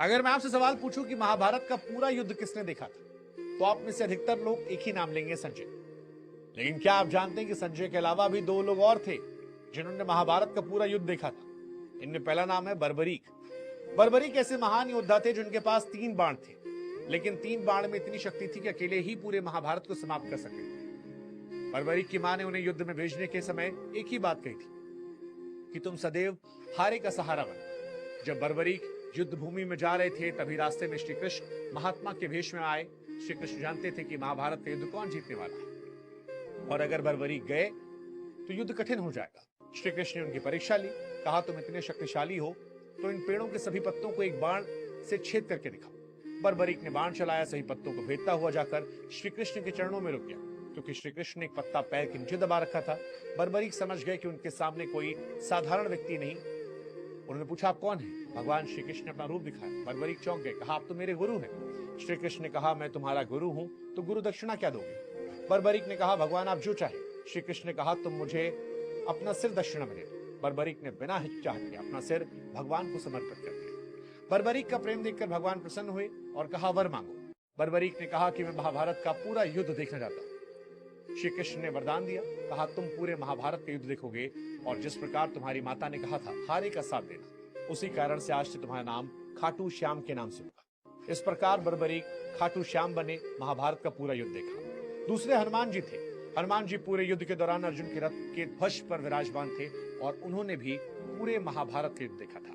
अगर मैं आपसे सवाल पूछूं कि महाभारत का पूरा युद्ध किसने देखा था, तो आप में से अधिकतर लोग एक ही नाम लेंगे, संजय। लेकिन क्या आप जानते हैं कि संजय के अलावा भी दो लोग और थे जिन्होंने महाभारत का पूरा युद्ध देखा था। इनमें पहला नाम है बर्बरीक। बर्बरीक ऐसे महान योद्धा थे जिनके पास 3 बाण थे, लेकिन 3 बाण में इतनी शक्ति थी कि अकेले ही पूरे महाभारत को समाप्त कर सके। बर्बरीक की मां ने उन्हें युद्ध में भेजने के समय एक ही बात कही थी कि तुम सदैव हारे का सहारा बनो। जब बर्बरीक युद्ध भूमि में जा रहे थे, तभी रास्ते में श्री कृष्ण महात्मा के भेष में आए। श्री कृष्ण जानते थे कि महाभारत का युद्ध कौन जीतने वाला है, और अगर बर्बरीक गए तो युद्ध कठिन हो जाएगा। श्री कृष्ण ने उनकी परीक्षा ली। कहा, तुम इतने शक्तिशाली हो तो इन पेड़ों के सभी पत्तों को एक बाण से छेद करके दिखाओ। बर्बरीक ने बाण चलाया, सभी पत्तों को भेदता हुआ जाकर श्री कृष्ण के चरणों में रुक गया। क्योंकि श्री कृष्ण ने एक पत्ता पैर के नीचे दबा रखा था, बर्बरीक समझ गए कि उनके सामने कोई साधारण व्यक्ति नहीं। उन्होंने पूछा, आप कौन हैं? भगवान श्री कृष्ण ने अपना रूप दिखाया। बर्बरीक चौंक गए। कहा, आप तो मेरे गुरु हैं। श्री कृष्ण ने कहा, मैं तुम्हारा गुरु हूं तो गुरु दक्षिणा क्या दोगे? बर्बरीक ने कहा, भगवान आप जो चाहे। श्री कृष्ण ने कहा, तुम मुझे अपना सिर दक्षिणा में दे दो। बर्बरीक ने बिना हिचकिचाहट के अपना सिर भगवान को समर्पित कर दिया। बर्बरीक का प्रेम देखकर भगवान प्रसन्न हुए और कहा, वर मांगो। बर्बरीक ने कहा कि मैं महाभारत का पूरा युद्ध देखना चाहता हूं। श्री कृष्ण ने वरदान दिया। कहा, तुम पूरे महाभारत का युद्ध देखोगे, और जिस प्रकार तुम्हारी माता ने कहा था हारे का साथ देना, उसी कारण से आज से तुम्हारा नाम खाटू श्याम के नाम से होगा। इस प्रकार बर्बरीक खाटू श्याम बने, महाभारत का पूरा युद्ध देखा। दूसरे हनुमान जी थे। हनुमान जी पूरे युद्ध के दौरान अर्जुन के रथ के ध्वज पर विराजमान थे, और उन्होंने भी पूरे महाभारत का युद्ध देखा था।